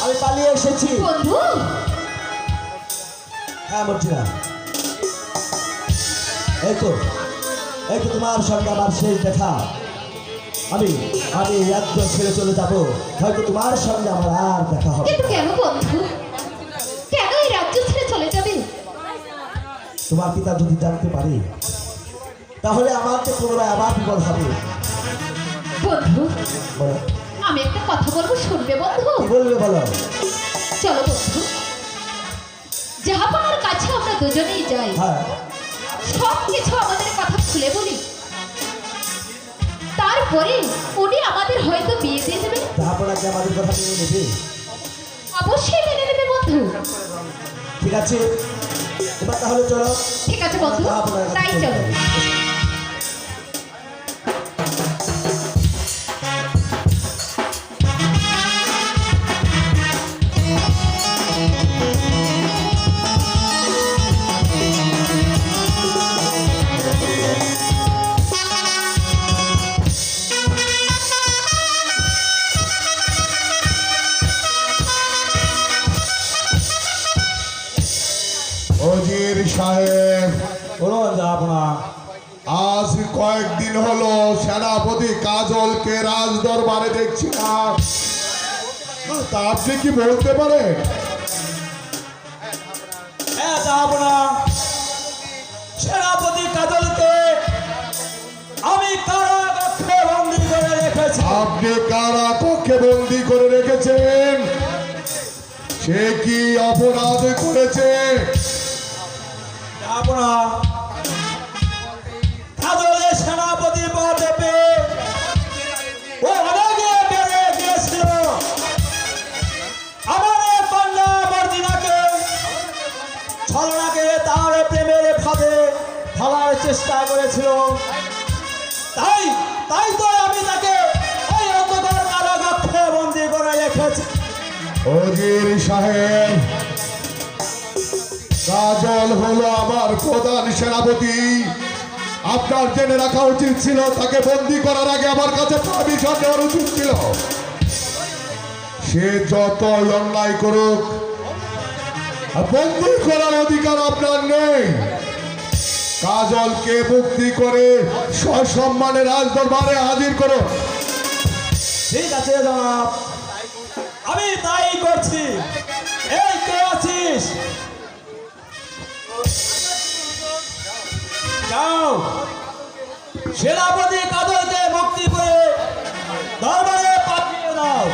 আমি পালিয়ে এসেছি। বন্ধু হ্যাঁ মর্জিনা, এই তো তোমার সঙ্গে আমার শেষ দেখা। আমি একদম ছেড়ে চলে যাব, হয়তো তোমার সঙ্গে আমার আর দেখা হবে। কিন্তু কেন বন্ধু, কেন এই রাজ্য ছেড়ে চলে যাবে? তোমার পিতা যদি জানতে পারে তাহলে আমাকে পুনরায় আবার বিপদ হবে। বন্ধু বলো, আমি একটা কথা বলবো, শুনবে বন্ধু? কি বলবে বলো। চলো বন্ধু, জাহাপনার কাছে আমরা দুজনেই যাই, হ্যাঁ, সব কিছু আমাদের কথা খুলে বলি, তারপরে উনি আমাদের হয়তো বিয়ে দিয়ে দেবে। জাহাপনাকে আমাদের কথা মেনে নেবে? অবশ্যই মেনে নেবে বন্ধু। ঠিক আছে, এবার তাহলে চলো। ঠিক আছে বন্ধু, জাহাপনার কাছে তাই চলে চলো। যাই। অজির সাহেব, বলো জাহাপনা। আজ কয়েকদিন হলো সেনাপতি কাজলকে রাজ দরবারে দেখছি না, তা আপনি কি বলতে পারেন? হ্যাঁ জাহাপনা, সেনাপতি কাজলকে আমি কারাগারে বন্দী করে রেখেছি। আপনি কারা কক্ষে বন্দি করে রেখেছেন? সে কি অপরাধ করেছে? জাহাপনা, কাজলের সেনাপতি পদে পেয়ে ও অনেকে বেড়ে গিয়েছিল। আমার এই কন্যা মর্জিনাকে ছলনাকে তার প্রেমের ফাঁদে ফেলার চেষ্টা করেছিল। তাই তাই তো আমি তাকে ওই অন্ধকার কারাগারে বন্দী করে রেখেছি। অজির সাহেব, কাজল হলো আমার প্রধান সেনাপতি। আপনার জেনে রাখা উচিত ছিল, তাকে বন্দি করার আগে আমার কাছে পারমিশন নেওয়ার উচিত ছিল। সে যত অন্যায় করুক, বন্দি করার অধিকার আপনার নেই। কাজলকে মুক্তি করে সসম্মানে রাজদরবারে হাজির করুন। ঠিক আছে জনাব, আমি তাই করছি। এই কে আছিস? যাও, সেনাপতি কাজলকে মুক্তি করে দরবারে পাঠিয়ে দাও।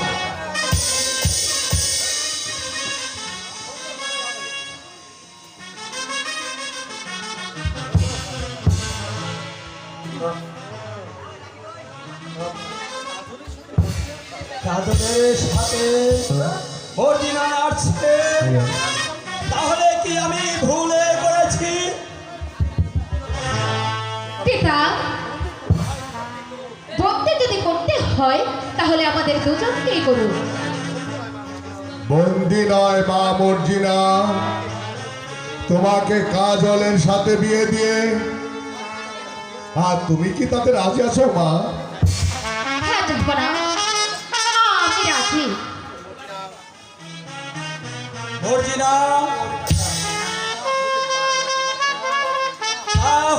কাজলের সাথে মর্জিনা আসছে, তাহলে কি আমি ভুলে করেছি? পিতা, বলতে যদি করতে হয় তাহলে আমাদের দুজনকেই করুন। বন্দি নয় মা মর্জিনা, তোমাকে কাজলের সাথে বিয়ে দিয়ে। আর তুমি কি তাতে রাজি আছো মা? হ্যাঁ জাহাপনা, আমি রাজি। মর্জিনা,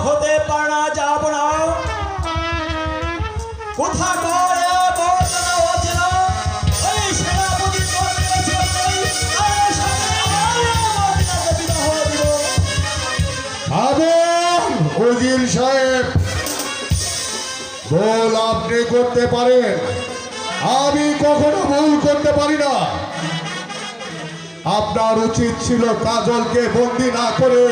হতে পারে না, যাব না। কোথা করে মর্জিনা হচ্ছে না, ওই সেনাপতি উজির সাহেব, ভুল আপনি করতে পারেন, আমি কখনো ভুল করতে পারি না। আপনার উচিত ছিল কাজলকে বন্দি না করে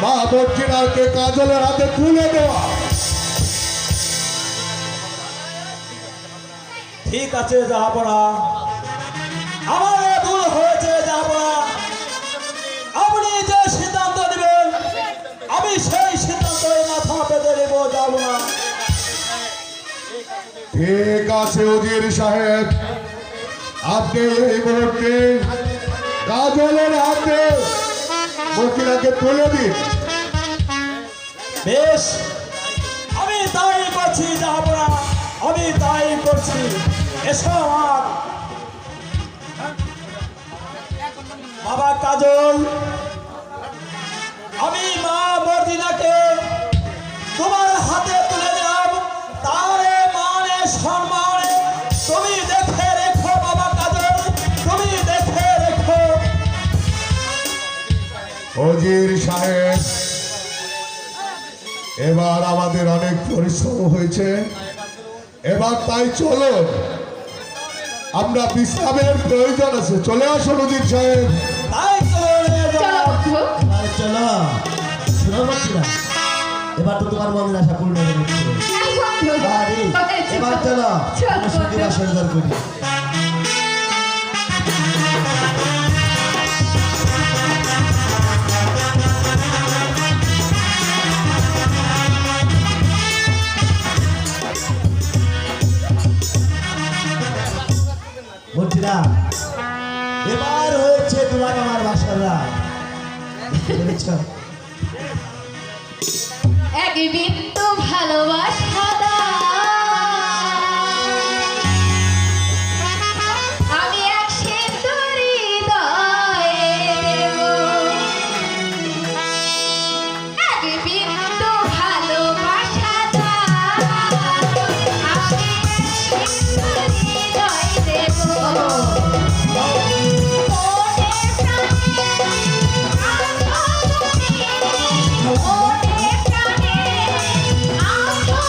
মা মর্জিনাকে কাজলের হাতে তুলে দেওয়া। ঠিক আছে জাহাপনা, আমার ভুল হয়েছে জাহাপনা। আপনি যে সিদ্ধান্ত দিবেন আমি সেই সিদ্ধান্তে মাথা পেতে দেব জাহাপনা। ঠিক আছে উজির সাহেব, আপনি এই মুহূর্তে কাজলের হাতে মর্জিনাকে তুলে দিন। বেশ, আমি তাই করছি জাহাপনা, আমি তাই করছি। এসো আমার। বাবা কাজল, আমি মা মর্জিনাকে তোমার হাতে তুলে দিলাম, তারে মানে সম্মানে তুমি দেখে রেখো বাবা কাজল, তুমি দেখে রেখো। অজির সাহেব, এবার আমাদের অনেক পরিশ্রম হয়েছে, এবার তাই চলো, আমরা বিশ্রামের প্রয়োজন আছে। চলে আসুন অজির সাহেব। তাই চলে চলো যাও। বন্ধু। চলো শোনো বলছিলাম, এবার তো তোমার মনের আশা পূর্ণ হয়ে গেছে। এই বন্ধু, আরে, হয়েছে এবার তো। চলো চল আমরা সঙ্গে বন্ধু। বাসর করি। বলছিলাম, এবার হয়েছে তোমার আমার বাসার রাত। বুঝতে পেরেছ? এক বিন্দু ভালোবাসা আমি এক সিঁদুর হৃদয়ে দেব। এক বিন্দু ভালোবাসা আমি এক সিঁদুর হৃদয়ে দেব। মনের প্রাণে আছো তুমি, মনের প্রাণে আছো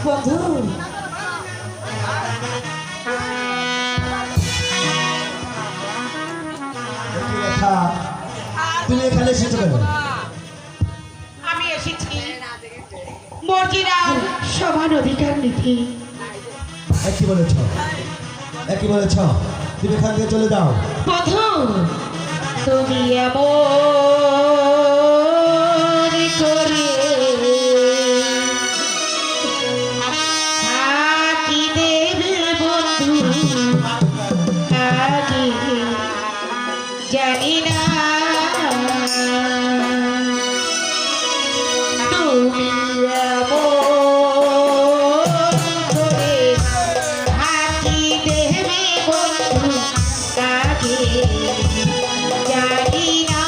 বন্ধু কি লেখা? তুমি এখানে এসেছো কেন? আমি এসেছি মর্জিনার সমান অধিকার নীতি। একই বলেছ, একই বলেছ। তুমি এখান থেকে চলে যাও। বধূ, তুমি এমন করে ফাঁকি দেবে বন্ধু, আগে জানি না। তুমি এমন করে ফাঁকি দেবে বন্ধু, আগে জানি না।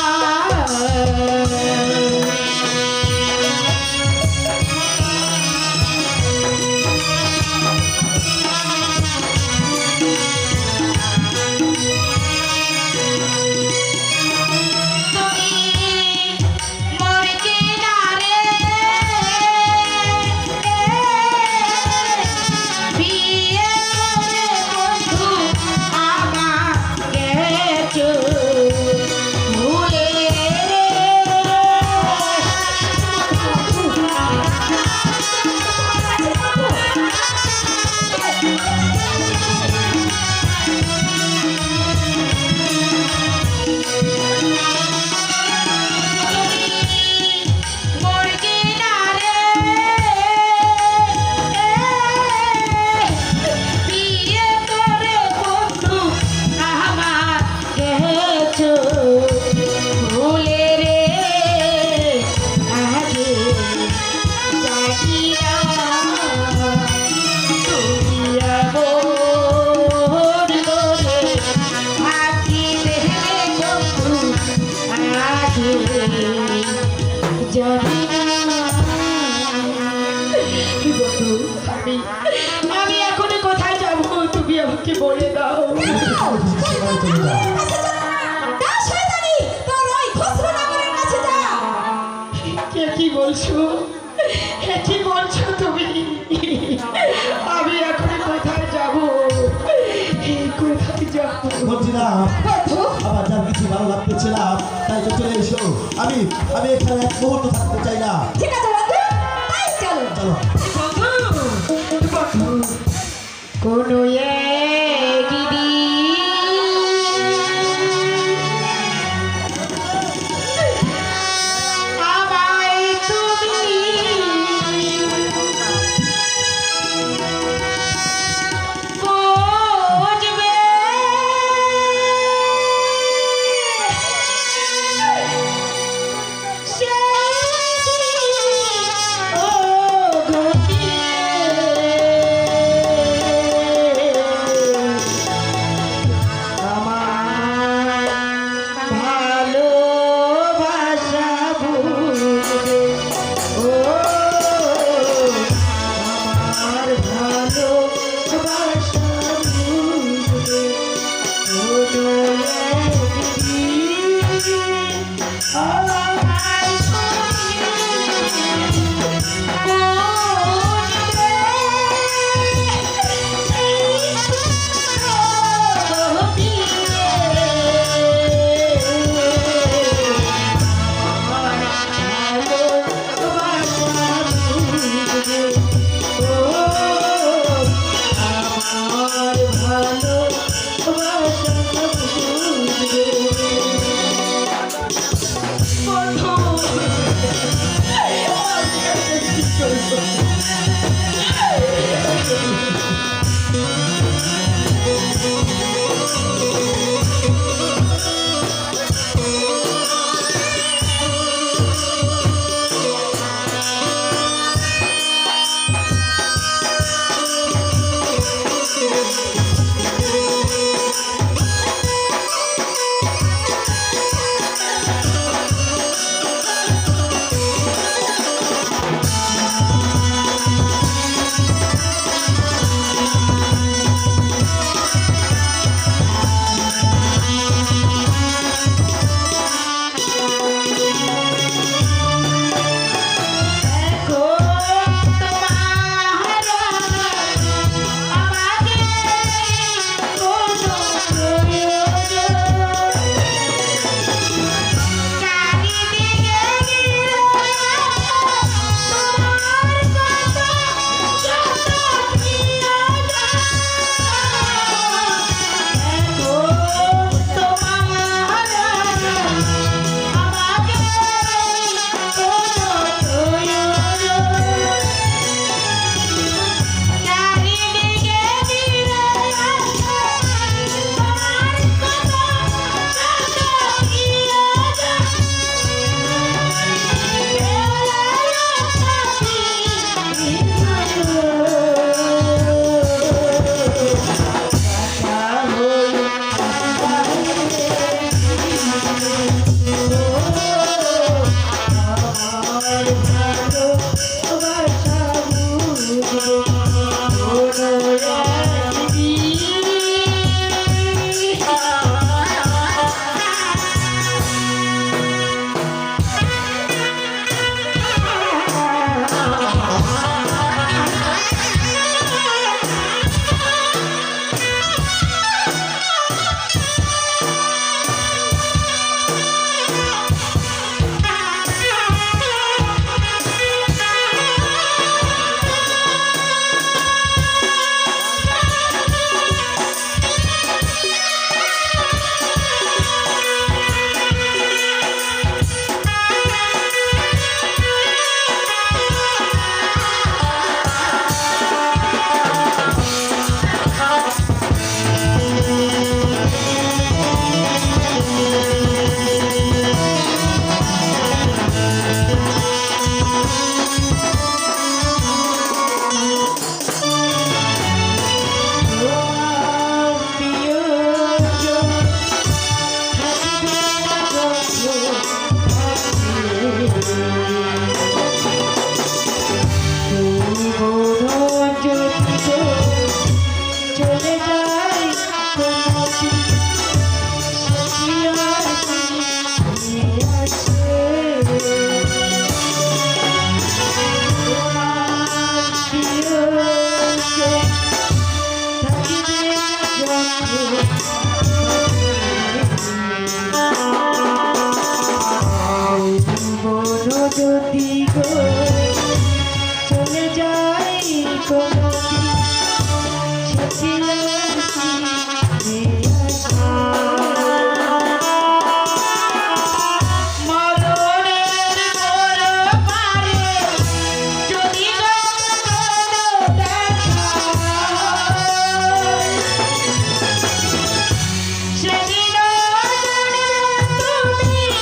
আমি এখন কোথায় যাব তুমি আমাকে বলে দাও। সেখানে চলে যাও। কি বলছো, কি বলছো তুমি? আমি এখন কোথায় যাব, কোথায় যাব? বলছি না আমার যার কিছু ভালো লাগতেছে না, তাই তো চলে এসো। আমি আমি এখানে এক মুহূর্ত থাকতে চাই না। ঠিক আছে বন্ধু, তাই চলো। চলো। কোনো একদিন আমায় তুমি বুঝবে, ও মরণের পরপারে যদি কখনো দেখা হয়, সেদিন তুমি আগে মরণের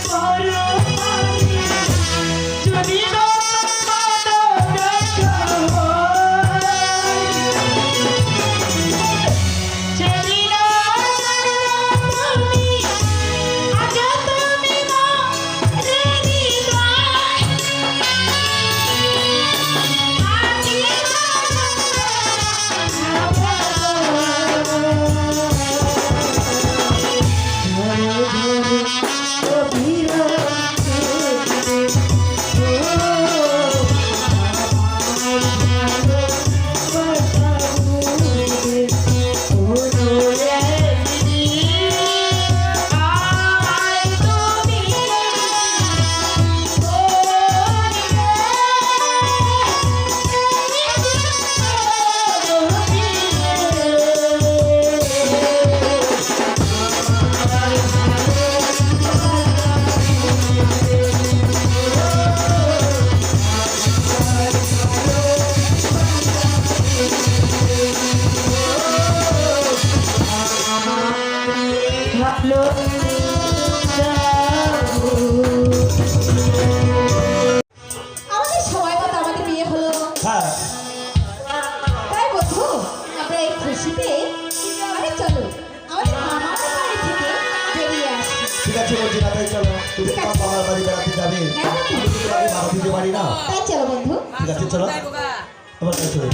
পরপারে যদি কখনো দেখা হয়, সেদিন তুমি আগে তুমি মরে হৃদয় আমাদের সময় মতো আমাদের বিয়ে হলো, হ্যাঁ তাই বন্ধু আমরা এই খুশিতে আরে চলো আমাদের মামার বাড়ি থেকে বেরিয়ে আসি। ঠিক আছে মর্জিনা, তাই চলো। তুমি তোমার বাবার বাড়ি বেড়াতে যাবে, হ্যাঁ বন্ধু, আমি তো তোমাকে বাবা দিতে পারি না। তাই চলো বন্ধু। ঠিক আছে চলো, আবার তাই চলো।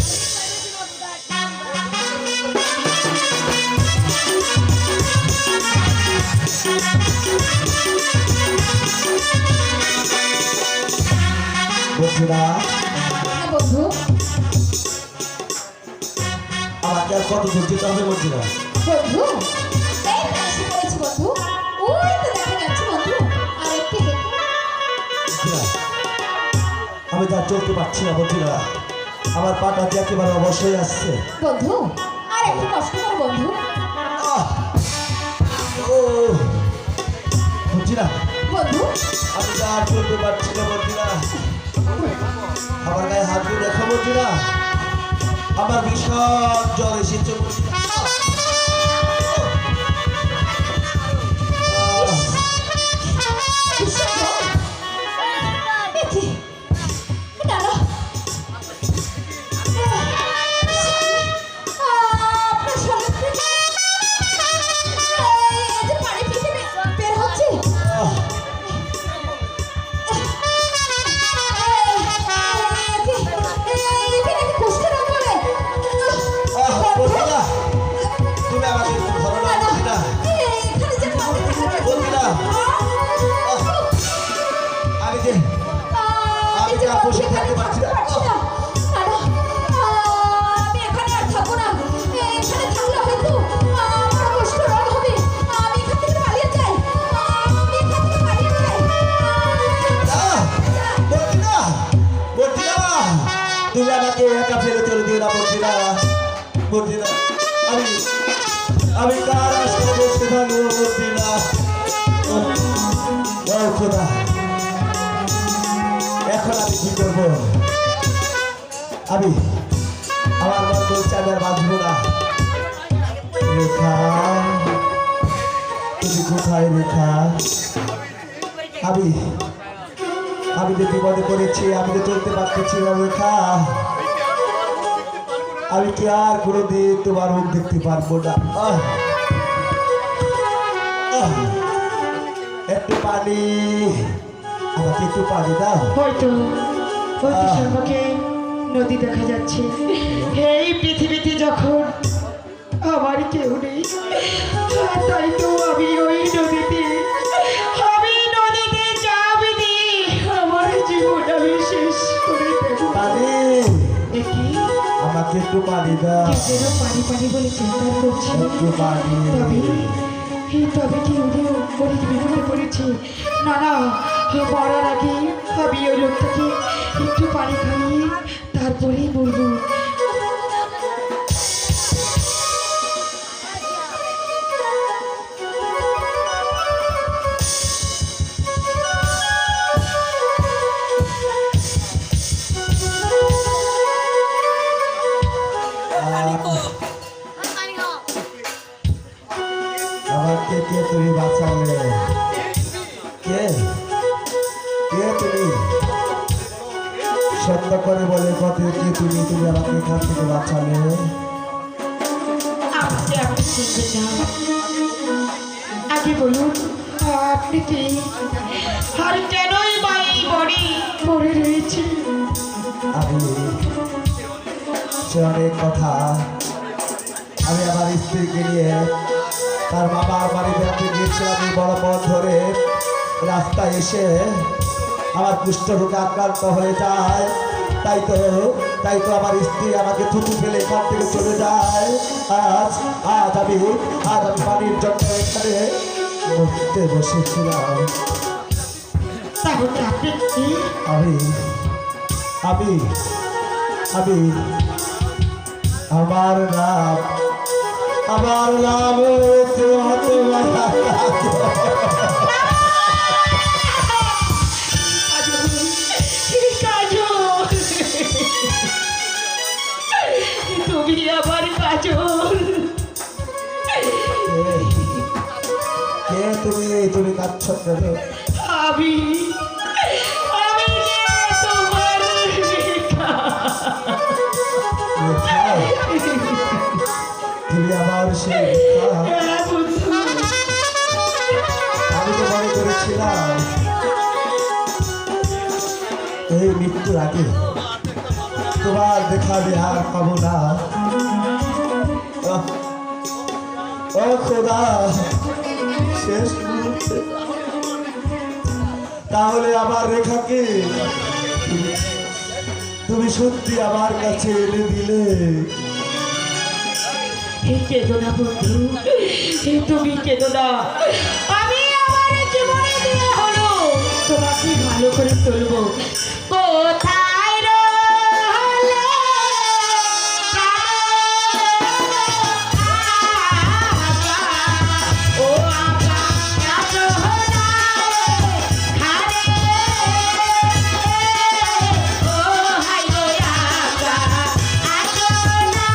মর্জিনা, হ্যাঁ বন্ধু, আমাকে আর কত দূর যেতে হবে মর্জিনা? বন্ধু এই তো এসে পড়েছি বন্ধু, ওই তো দেখা যাচ্ছে বন্ধু, আর একটু হেঁটে মর্জিনা, আমি তো আর চলতে পারছি না মর্জিনা, আমার পাটা যে একেবারে অবশ্যই আসছে। বন্ধু আর একটু কষ্ট করো বন্ধু। আহ! ও মর্জিনা, বন্ধু আমি তো আর চলতে পারছি না মর্জিনা, আমার গায়ে হাত দিয়ে দেখো মর্জিনা, আমার ভীষণ জ্বর এসেছে মর্জিনা। দেখি দাঁড়া আপনার শরীর থেকে এই যে পানি পিঠে বের হচ্ছে। আহ! এখানে কষ্ট না করে আহ, মর্জিনা, তুমি আমাকে একটু ধরো না মর্জিনা। এখানে যে পানি দেখা যাচ্ছে মর্জিনা, আমি যে আমি যে আর বসে এখানে থাকতে পারছি না। থাকতে পারছি না। দাঁড়া, আমি এখানে আর থাকবো না। এখানে থাকলে হয়তো আমার কষ্ট রোগ হবে। আমি এখান থেকে পালিয়ে যাই। আমি এখান থেকে পালিয়ে যাই। আহ! মর্জিনা, মর্জিনা, তুমি আমাকে একা ফেলে চলে দিও না মর্জিনা। মর্জিনা, আমি কার আসলে বসে থাকবো মর্জিনা? ও খোদা, এখন আমি কি করবো? আমি আমার মন বলছে আমি আর বাঁচবো না। রেখা, তুমি কোথায় রেখা? আমি যে বিপদে পড়েছি, আমি তো চলতে পারতেছি না রেখা। আমি কি আর কোনোদিন তোমার মুখ দেখতে পারবো না? একটু পানি, আমাকে একটু পানি দাও। হয়তো আমাকে নদী দেখা যাচ্ছে, এই পৃথিবীতে যখন আমার কেউ নেই, তাই তো আমি ওই নদীতে চাপ দিয়ে আমার জীবন আমি শেষ করে দেব। পানি, দেখি আমাকে একটু পানি দাও। যেন পানি পানি বলে চিন্তা করছি, একটু পানি। তবে কি ওদের বিপদে পড়েছি। এসেছি। না না, মরার আগে আমি ওই লোকটাকে একটু পানি খাইয়ে তারপরেই বলবো। আমাকে কে তুমি বাঁচালে? কে কে তুমি? সত্য করে বলে কত কে তুমি? তুমি আমাকে এখান থেকে বাঁচালে। আপনি আপনি শুনবেন না, আগে বলুন আপনি কি, আর কেনই বা এই বড়ি পড়ে রয়েছে? আমি সে অনেক কথা, আমি আমার স্ত্রীকে নিয়ে তার বাবার বাড়ি বেড়াতে গিয়েছিলাম। এই বড় পথ ধরে রাস্তায় এসে আমার কুষ্ঠরোগে আক্রান্ত হয়ে যায়। তাই তো আমার স্ত্রী আমাকে থুতু ফেলে এখান থেকে চলে যায়। আজ আজ আমি পানির জন্য এখানে মরতে বসেছিলাম। তাহলে আপনি কি? আমি আমি আমি আমার নাম তুমি আবার কাজল? কে তুমি? তুমি কাঁদছ কেন? আমি আমি যে তোমার রেখা। তুমি আমার সেই রেখা। হ্যাঁ বন্ধু, আমি তো মনে করেছিলাম এই মৃত্যুর আগে তোমার দেখা আমি আর পাবো না। ও খোদা, শেষ মুহূর্তে তাহলে আমার রেখাকে তুমি সত্যি আমার কাছে এনে দিলে। কেঁদো না বন্ধু, তুমি কেঁদো না। আমি আমার জীবনে দিয়ে হলো তোমাকে ভালো করে তুলবো। কোথায় রইলে ও আপা কাজো হারে ও হাই গো আপা আজো না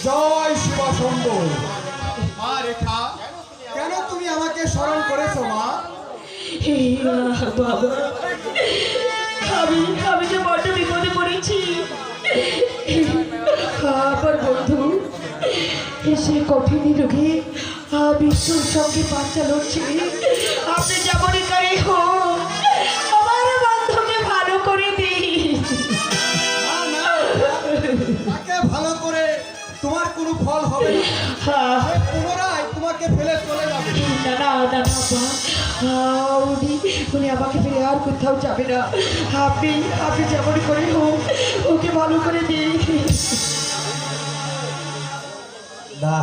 জয় শিবশম্ভু। মা রেখা, কেন তুমি আমাকে স্মরণ করেছো মা? বাবা, আমি আমি যে বড্ড বিপদে পড়েছি। আমার বন্ধু সে কঠিন রোগে মৃত্যুর সঙ্গে বাচ্চা লড়ছে। আপনি যেমনই করে হোক আমার বন্ধুকে ভালো করে দিই। না না, তাকে ভালো করে তোমার কোনো ফল হবে না। সে পুনরায় তোমাকে ফেলে চলে যাবে। না না না না মা, উনি আমাকে ফেলে আর কোথাও যাবে না। আপনি আপনি যেমন করে হোক ওকে ভালো করে দিই। না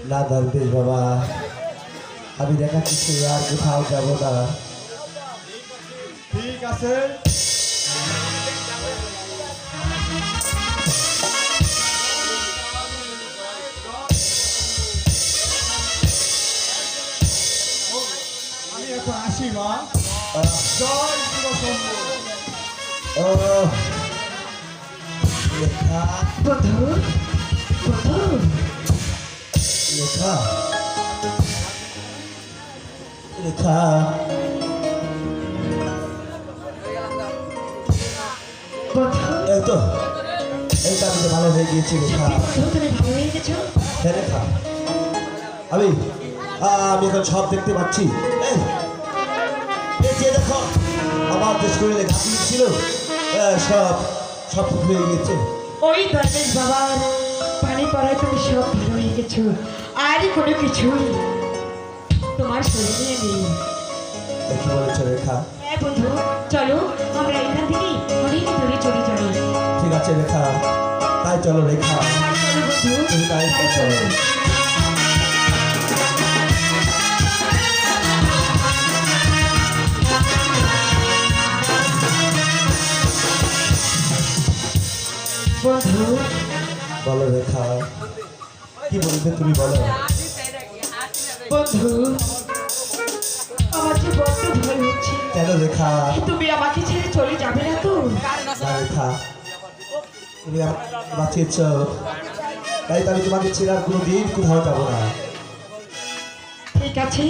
না দরবেশ বাবা, আমি দেখাচ্ছি আর কোথাও যাবো না। ঠিক আছে, আসি মা। জয় শিবশম্ভু। ও লেখা বন্ধু বন্ধু লেখা লেখা বন্ধু এই তো আমি তো ভালো হয়ে গিয়েছি লেখা। বন্ধু তুমি ভালো হয়ে গেছো? হ্যাঁ লেখা আমি আমি এখন সব দেখতে পাচ্ছি। এই এই যে দেখো আমার যে শরীরে ঘাটি ছিল সব সব হয়ে গেছে। ওই দরবেশ বাবার পানি পড়ায় তুমি সব ভালো হয়ে গেছো, আর কোনো কিছুই তোমার শরীরে নেই। এই কি বলেছো রেখা? হ্যাঁ বন্ধু, চলো আমরা এখান থেকে অনেক দূরে চলে যাই। ঠিক আছে রেখা, তাই চলো রেখা। চলো বন্ধু, তুমি তাই তাই চলো। চলো। বন্ধু বলো রেখা, কি বলবে তুমি বলো। বন্ধু আমার যে বড্ড ভয় হচ্ছে, কেন রেখা? তুমি আমাকে ছেড়ে চলে যাবে না তো? না রেখা, তুমি আমাকে বাঁচিয়েছ, তাই তো আমি তোমাকে ছেড়ে আর কোনো দিন কোথাও যাবো না। ঠিক আছে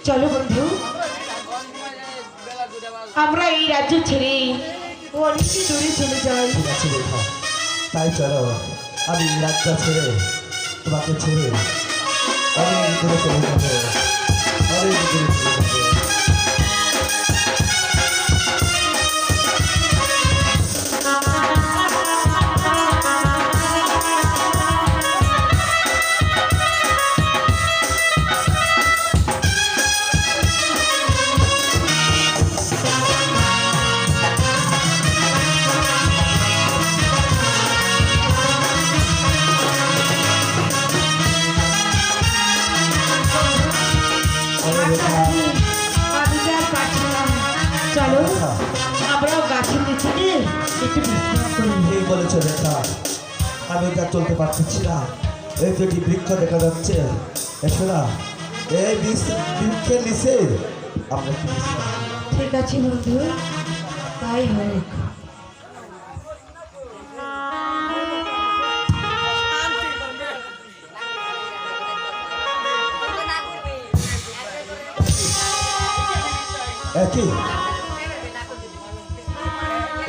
চলো বন্ধু, আমরা এই রাজ্য ছেড়ে অনেক দূরে চলে যাই। ঠিক আছে রেখা, তাই চলো আমি রাজ্য ছেড়ে তোমাকে ছেড়ে অনেক দূরে চলে যাবো, অনেক দূরে চলে যাবো। আমি তো আর পারছি না, চলো আমরাও গাছের নিচে গিয়ে একটু বিশ্রাম করি। ঠিক বলেছো রেখা, আমি যা চলতে পারতেছি না। এই দুটি বৃক্ষ দেখা যাচ্ছে, এসো না এই বৃক্ষের নিচে আমরা একটু বিশ্রাম করি। ঠিক আছে বন্ধু, তাই হোক। একই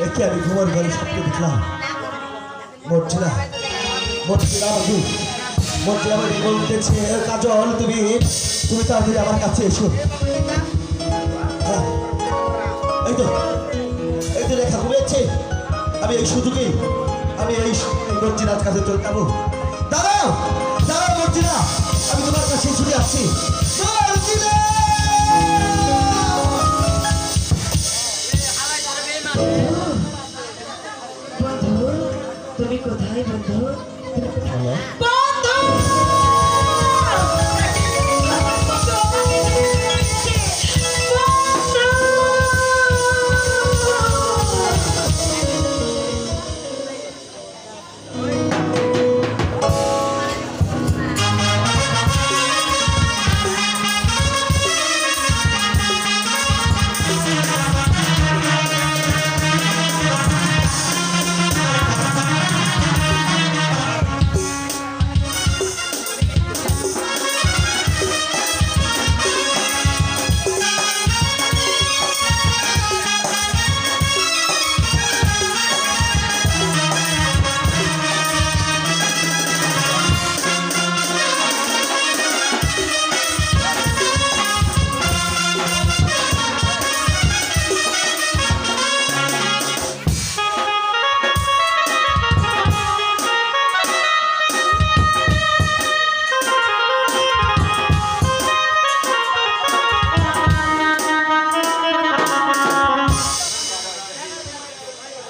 একই আমি ঘুমার ঘরে স্বপ্ন দেখলাম, মরছিলাম আমি, মরছিলাম আমি বলতেছি কাজল তুমি তুমি তাড়াতাড়ি আমার কাছে এসো। হ্যাঁ, এই তো রেখা ঘুমিয়েছে, আমি এই সুযোগেই আমি এই মর্জিনার কাছে চলে যাবো। দাঁড়াও দাঁড়াও মর্জিনা, আমি তোমার কাছে ছুটে আসছি। মর্জিনা! বন্ধু তুমি কোথায় বন্ধু? হ্যালো, বন্ধু!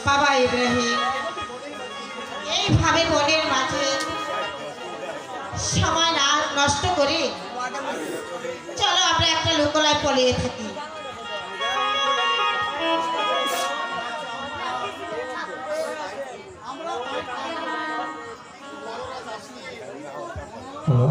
বাবা ইব্রাহিম, এইভাবে বনের মাঝে সময় না নষ্ট করে চলো আমরা একটা লোকালয় পলিয়ে থাকি। হ্যালো,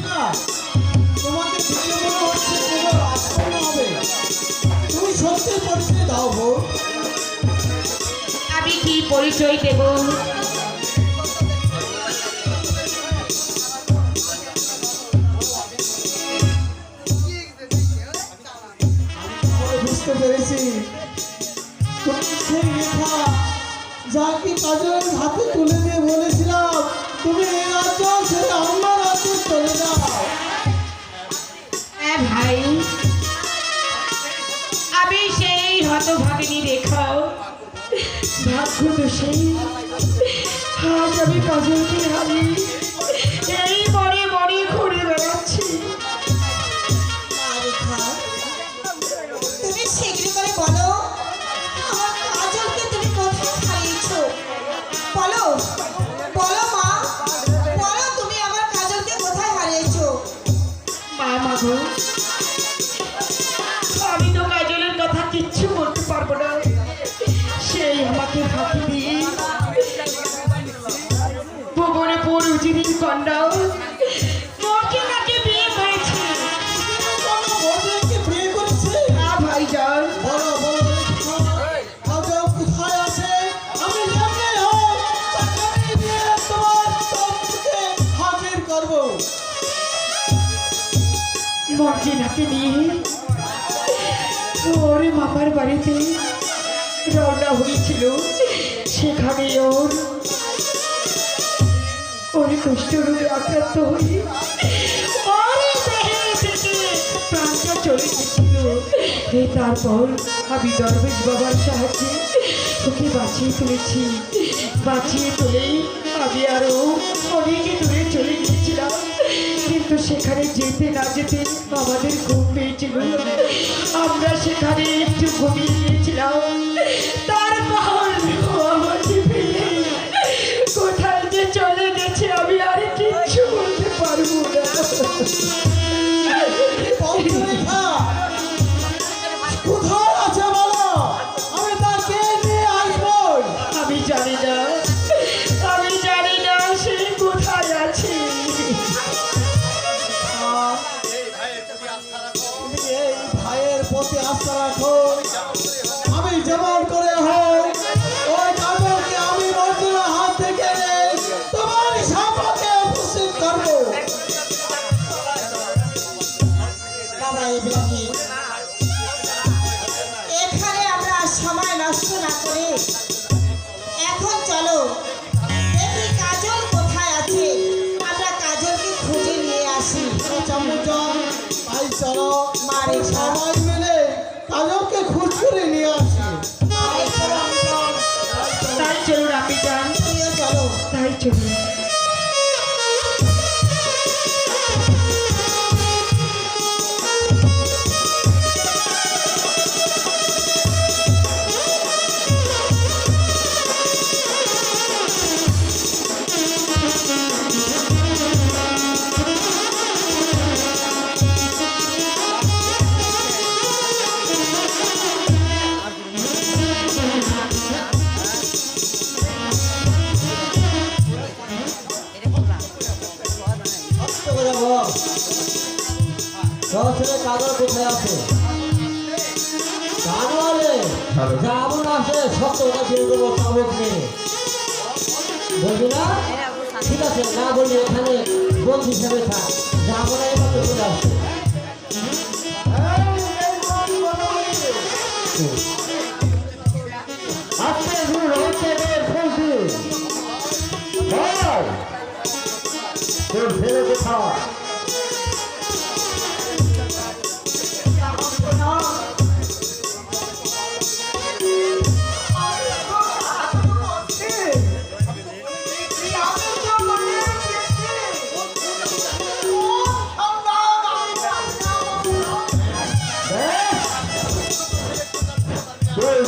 না, তোমাকে দেখে মনে হচ্ছে কোনো রাজকন্যা হবে। তুমি সত্যি পরিচয় দাও গো। আমি কি পরিচয় দেব? আমি বুঝতে পেরেছি তুমি সেই রেখা যাকে কাজলের হাতে তুলে দিয়ে বলেছিলাম তুমি এই রাজ্য ছেড়ে অন্য রাজ্যে চলে যাও। হ্যাঁ ভাই, আমি সেই হতভাগিনী রেখা। ভাগ্য দোষে আজ আমি কাজলকে হারিয়ে এই মনে মনে ঘুরে বেড়াচ্ছি। মা রেখা, তুমি শীঘ্র করে বলো আমার কাজলকে তুমি কোথায় হারিয়েছো? বলো বলো মা, বলো তুমি আমার কাজলকে কোথায় হারিয়েছো? মা মাগো, আমি তো কাজলের কথা কিচ্ছু বলতে পারবো না। সেই আমাকে ফাঁকি দিয়ে ভুবনে পৌরুজিনীর কন্যা মোকে তাকে বিয়ে করেছে। কোনো বড়দেরকে বিয়ে করেছে? ভাইজান, বলো বলো রেখা, কাজল কোথায় আছে? আমি যেমনি হোক তাকে আমি নিয়ে তোমার চোখকে হাজির করবো। মর্জিনাকে নিয়ে ওর মামার বাড়িতে রওনা হয়েছিল। সেখানে ওর কুষ্ঠরোগে আক্রান্ত হয়ে ওর দেহে থেকে প্রাণটা চলে গেছিল। এই তারপর আমি দরবেশ বাবার সাহায্যে ওকে বাঁচিয়ে তুলেছি। বাঁচিয়ে তুলেই আমি আরো অনেক দূরে চলে গিয়েছিলাম, কিন্তু সেখানে যেতে না যেতে আমাদের ঘুম পেয়েছিল। আমরা সেখানে একটু ঘুমিয়ে গিয়েছিলাম। তারপর ও আমাকে ফেলে কোথায় যে চলে গেছে আমি আর কিচ্ছু বলতে পারবো না। রেখা কোথায় আছে বলো, আমি তাকে নিয়ে আসবো। আমি জানি না, আমি জানি না সে কোথায় আছে। তুমি এই ভাইয়ের প্রতি আস্থা রাখো। আমি যেমন করে হোক ওই কাজলকে আমি মর্জিনার হাত থেকে তোমার সামনে উপস্থিত করবো। বাবা ইব্রাহিম, এখানে আমরা সময় নষ্ট না করে এখন চলো দেখি কাজল কোথায় আছে, আমরা কাজলকে খুঁজে নিয়ে আসি। চামুচন তাই চলো মা রেখা, সবাই মিলে কাজলকে খুঁজ করে নিয়ে আসি। তাই চলুন আপনি যান, তুমিও চলো। তাই চলুন। কাজল কোথায় আছে? জানুয়ারে যাবো না আসে সত্য কথা ফিরে দেবো চাবুক মেয়ে বলবি না? ঠিক আছে, না বলি এখানে বন্ধু হিসেবে থাক, যাবো না এবার তো চলে আসছে। আজকে শুরু হচ্ছে তোর ছেলে কোথায়?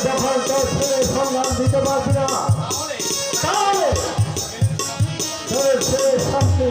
যখন তোর ছেলে সন্ধান দিতে পারবি না তাহলে তোর ছেলে শাস্তি